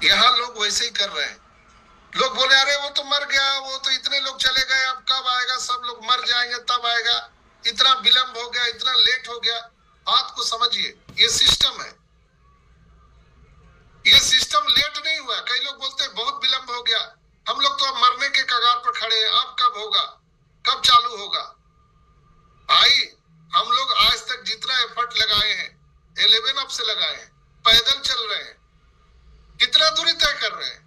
यहाँ लोग वैसे ही कर रहे हैं। लोग बोले अरे वो तो मर गया, वो तो इतने लोग चले गए, अब कब आएगा, सब लोग मर जाएंगे तब आएगा, इतना विलंब हो गया, इतना लेट हो गया। बात को समझिए, ये सिस्टम है, ये सिस्टम लेट नहीं हुआ। कई लोग बोलते हैं बहुत विलंब हो गया, हम लोग तो अब मरने के कगार पर खड़े हैं, अब कब होगा, कब चालू होगा। भाई हम लोग आज तक जितना एफर्ट लगाए हैं 11 अप से लगाए हैं, पैदल चल रहे हैं, कितना दूरी तय कर रहे हैं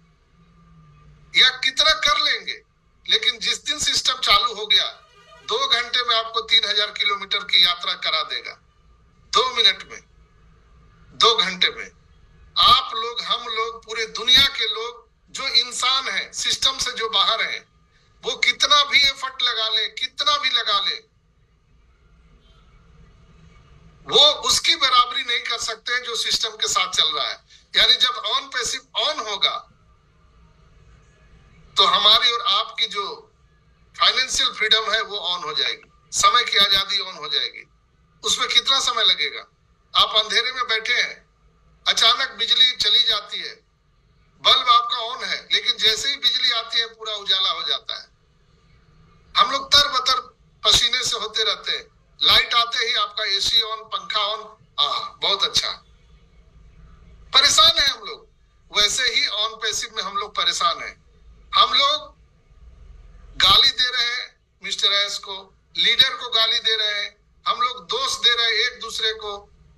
या कितना कर लेंगे, लेकिन जिस दिन सिस्टम चालू हो गया 2 घंटे में आपको 3000 किलोमीटर की यात्रा करा देगा। 2 मिनट में, 2 घंटे में आप लोग, हम लोग, पूरे दुनिया के लोग जो इंसान है सिस्टम से जो बाहर है, वो कितना भी एफर्ट लगा ले, कितना भी लगा ले, वो उसकी बराबरी नहीं कर सकते जो सिस्टम के साथ चल रहा है। यानी जब ऑन पैसिव ऑन होगा तो हमारी और आपकी जो फाइनेंशियल फ्रीडम है वो ऑन हो जाएगी, समय की आजादी ऑन हो जाएगी। उसमें कितना समय लगेगा? आप अंधेरे में बैठे हैं, अचानक बिजली चली जाती है, बल्ब आपका ऑन है, लेकिन जैसे ही बिजली आती है पूरा उजाला हो जाता है। हम लोग तरबतर पसीने से होते रहते हैं, लाइट आते ही आपका एसी ऑन, पंखा ऑन, बहुत अच्छा। परेशान है हम लोग, वैसे ही ऑन पैसिव में हम लोग परेशान हैं। हम लोग गाली दे रहे हैं मिस्टर एस को, लीडर को गाली दे रहे हैं, हम लोग दोष दे रहे हैं एक दूसरे को,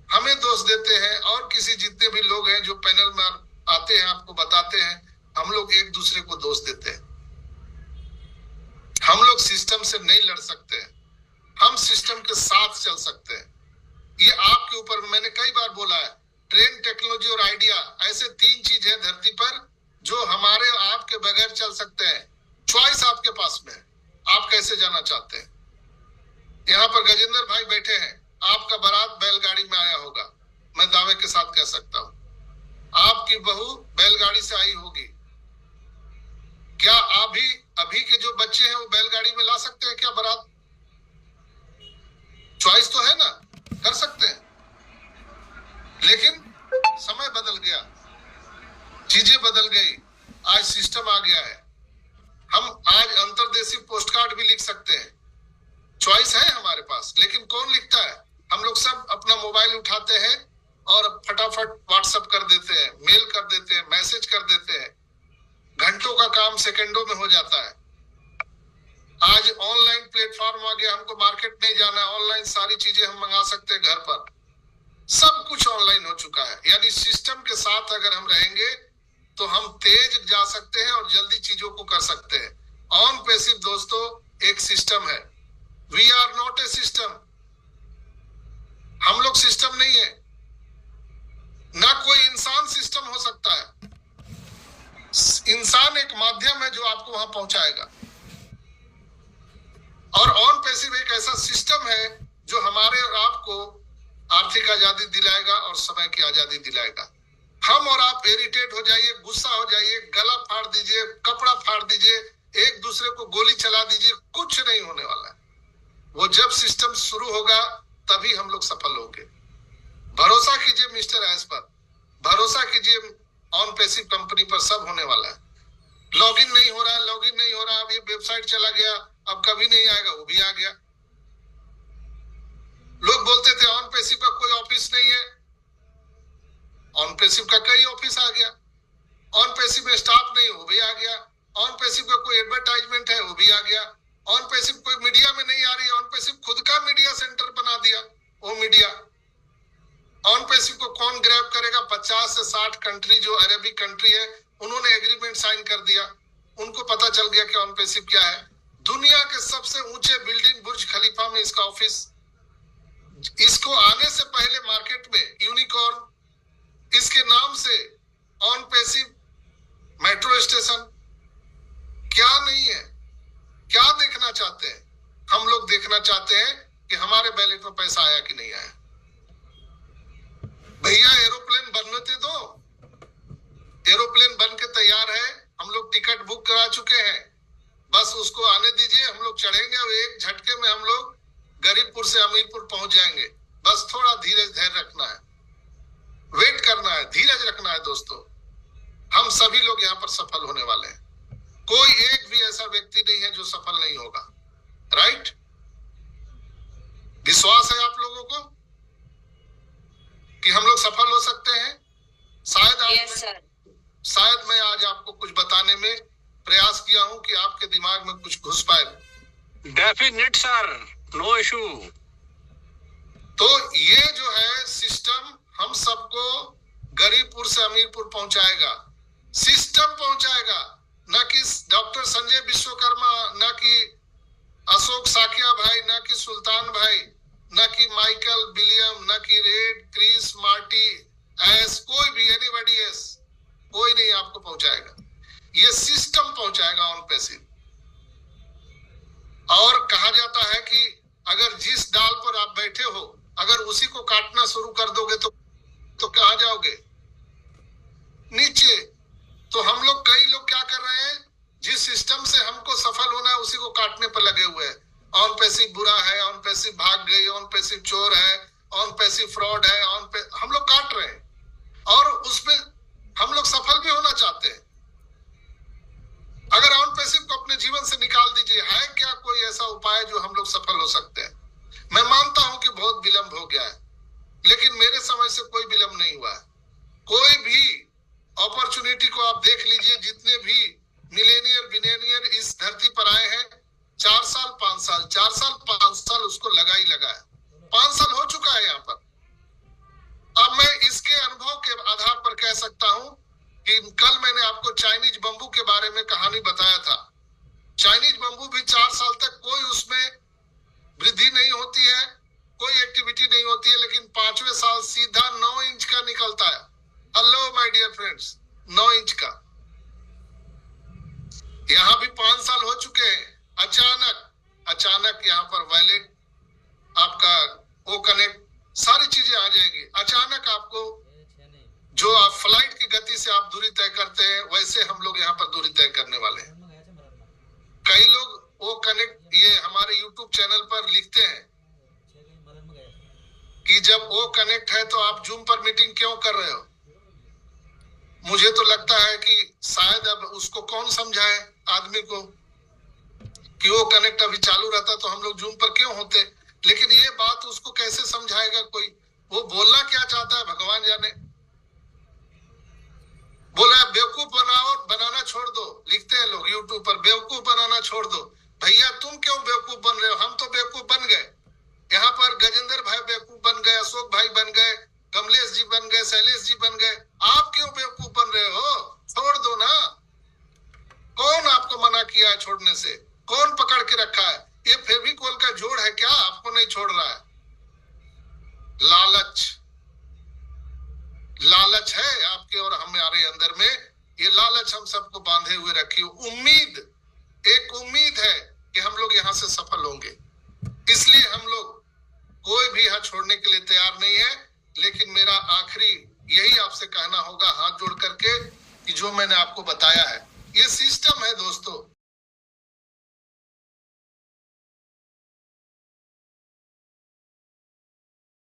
हमें दोष देते हैं, और किसी जितने भी लोग हैं जो पैनल में आते हैं आपको बताते हैं, हम लोग एक दूसरे को दोष देते हैं। हम लोग सिस्टम से नहीं लड़ सकते हैं, हम सिस्टम के साथ चल सकते हैं। ये आपके ऊपर, मैंने कई बार बोला है, ट्रेन, टेक्नोलॉजी और आइडिया, ऐसे 3 चीज है धरती पर जो हमारे आपके बगैर चल सकते हैं। चॉइस आपके पास में है, आप कैसे जाना चाहते हैं। यहाँ पर गजेंद्र भाई बैठे हैं, आपका बारात बैलगाड़ी में आया होगा, मैं दावे के साथ कह सकता हूँ। आपकी बहू बैलगाड़ी से आई होगी, क्या अभी के जो बच्चे हैं वो बैलगाड़ी में ला सकते हैं क्या बारात? चॉइस तो है ना, कर सकते हैं, लेकिन समय बदल गया, चीजें बदल गई, आज सिस्टम आ गया है। हम आज अंतर्देशीय पोस्टकार्ड भी लिख सकते हैं, चॉइस है हमारे पास, लेकिन कौन लिखता है? हम लोग सब अपना मोबाइल उठाते हैं और फटाफट व्हाट्सएप कर देते हैं, मेल कर देते हैं, मैसेज कर देते हैं, घंटों का काम सेकंडों में हो जाता है। आज ऑनलाइन प्लेटफॉर्म आ गया, हमको मार्केट नहीं जाना है, ऑनलाइन सारी चीजें हम मंगा सकते हैं घर पर, सब कुछ ऑनलाइन हो चुका है। यानी सिस्टम के साथ अगर हम रहेंगे तो हम तेज जा सकते हैं और जल्दी चीजों को कर सकते हैं। ऑन पैसिव दोस्तों एक सिस्टम है, we are not a system. हम लोग सिस्टम नहीं है, ना कोई इंसान सिस्टम हो सकता है। इंसान एक माध्यम है जो आपको वहां पहुंचाएगा, और ऑन पैसिव एक ऐसा सिस्टम है जो हमारे और आपको आर्थिक आजादी दिलाएगा और समय की आजादी दिलाएगा। हम और आप इरिटेट हो जाइए, गुस्सा हो जाइए, गला फाड़ दीजिए, कपड़ा फाड़ दीजिए, एक दूसरे को गोली चला दीजिए, कुछ नहीं होने वाला है। वो जब सिस्टम शुरू होगा तभी हम लोग सफल होंगे। भरोसा कीजिए मिस्टर एस पर, भरोसा कीजिए ऑन पैसिव कंपनी पर, सब होने वाला है। लॉगिन नहीं हो रहा है, लॉगिन नहीं हो रहा, अब ये वेबसाइट चला गया, अब कभी नहीं आएगा, वो भी आ गया। लोग बोलते थे ऑन पैसिव का कोई ऑफिस नहीं है, ऑन पैसिव का कई ऑफिस आ गया। ऑन पैसिव में स्टाफ नहीं, वो भी आ गया। ऑन पैसिव का कोई एडवर्टाइजमेंट है, वो भी आ गया। ऑन पैसिव कोई मीडिया में नहीं आ रही, ऑन पैसिव खुद का मीडिया सेंटर बना दिया, वो मीडिया। ऑन पैसिव को कौन ग्रैब करेगा? 50 से 60 कंट्री, जो अरेबिक कंट्री है, उन्होंने एग्रीमेंट साइन कर दिया, उनको पता चल गया कि ऑन पैसिव क्या है। दुनिया के सबसे ऊंचे बिल्डिंग बुर्ज खलीफा में इसका ऑफिस, इसको आने से पहले मार्केट में यूनिकॉर्न इसके नाम से ऑन पैसिव मेट्रो स्टेशन, क्या नहीं है? क्या देखना चाहते हैं? हम लोग देखना चाहते हैं कि हमारे बैलेट में पैसा आया कि नहीं आया। भैया एरोप्लेन बनने दो, एरोप्लेन बन के तैयार है, हम लोग टिकट बुक करा चुके हैं, बस उसको आने दीजिए, हम लोग चढ़ेंगे और एक झटके में हम लोग गरीबपुर से अमीरपुर पहुंच जाएंगे। बस थोड़ा धीरज, धैर्य रखना है, वेट करना है, धीरज रखना है दोस्तों। हम सभी लोग यहाँ पर सफल होने वाले हैं। कोई एक भी ऐसा व्यक्ति नहीं है जो सफल नहीं होगा। राइट? विश्वास है आप लोगों को कि हम लोग सफल हो सकते हैं? शायद मैं आज आपको कुछ बताने में प्रयास किया हूं कि आपके दिमाग में कुछ घुस पाए। Definite sir, no issue. तो ये जो है सिस्टम हम सबको गरीबपुर से अमीरपुर पहुंचाएगा। सिस्टम पहुंचाएगा, ना कि डॉक्टर संजय विश्वकर्मा, ना कि अशोक साकिया भाई, ना कि सुल्तान भाई, ना कि माइकल विलियम, ना कि रेड, क्रिस, मार्टी, एस, कोई भी, एनीबॉडी एस, कोई नहीं आपको पहुंचाएगा। ये सिस्टम पहुंचाएगा ऑन पैसिव। और कहा जाता है कि अगर जिस डाल पर आप बैठे हो, अगर उसी को काटना शुरू कर दोगे तो कहां जाओगे? नीचे। तो हम लोग, कई लोग क्या कर रहे हैं, जिस सिस्टम से हमको सफल होना है उसी को काटने पर लगे हुए हैं। ऑन पैसिव बुरा है, ऑन पैसिव भाग गई, ऑन पैसिव चोर है, ऑन पैसिव फ्रॉड है, हम लोग काट रहे हैं और उसमें हम लोग सफल भी होना चाहते हैं। अगर ऑन पैसिव को अपने जीवन से निकाल दीजिए, है क्या कोई ऐसा उपाय जो हम लोग सफल हो सकते हैं? मैं मानता हूं कि बहुत विलंब हो गया है, लेकिन मेरे समय से कोई विलंब नहीं हुआ है। कोई भी अपॉर्चुनिटी को आप देख लीजिए, जितने भी मिलेनियर बिलेनियर इस धरती पर आए हैं, 4 साल 5 साल 4 साल 5 साल उसको लगा ही लगा है। 5 साल हो चुका है यहाँ पर। अब मैं इसके अनुभव के आधार पर कह सकता हूं कि कल मैंने आपको चाइनीज बम्बू के बारे में कहानी बताया था। चाइनीज बम्बू भी 4 साल तक कोई उसमें वृद्धि नहीं होती है, कोई एक्टिविटी नहीं होती है, लेकिन 5वें साल सीधा 9 इंच का निकलता है। Hello my dear friends, 9 inch का। यहाँ भी 5 साल हो चुके हैं। अचानक यहाँ पर वैलेट, आपका ओ कनेक्ट, सारी चीजें आ जाएंगी। अचानक आपको, जो आप फ्लाइट की गति से आप दूरी तय करते हैं, वैसे हम लोग यहाँ पर दूरी तय करने वाले हैं। कई लोग ओ कनेक्ट, ये हमारे YouTube चैनल पर लिखते हैं कि जब ओ कनेक्ट है तो आप जूम पर मीटिंग क्यों कर रहे हो? मुझे तो लगता है कि शायद अब उसको कौन समझाए आदमी को कि वो कनेक्ट अभी चालू रहता तो हम लोग जूम पर क्यों होते। लेकिन ये बात उसको कैसे समझाएगा कोई? वो बोलना क्या चाहता है भगवान जाने। बोला बेवकूफ बनाना छोड़ दो, लिखते हैं लोग यूट्यूब पर, बेवकूफ बनाना छोड़ दो। भैया तुम क्यों बेवकूफ बन रहे हो? हम तो बेवकूफ बन गए। यहाँ पर गजेंद्र भाई बेवकूफ बन गए, अशोक भाई बन गए, कमलेश जी बन गए, शैलेश जी बन गए। आप क्यों बेवकूफ बन रहे हो? छोड़ दो ना। कौन आपको मना किया है छोड़ने से? कौन पकड़ के रखा है? ये फेविकोल का जोड़ है क्या? आपको नहीं छोड़ रहा है। लालच है आपके और हमारे अंदर में। ये लालच हम सबको बांधे हुए रखी। एक उम्मीद है कि हम लोग यहाँ से सफल होंगे, इसलिए हम लोग कोई भी यहाँ छोड़ने के लिए तैयार नहीं है। लेकिन मेरा आखिरी यही आपसे कहना होगा हाथ जोड़ करके कि जो मैंने आपको बताया है, ये सिस्टम है दोस्तों।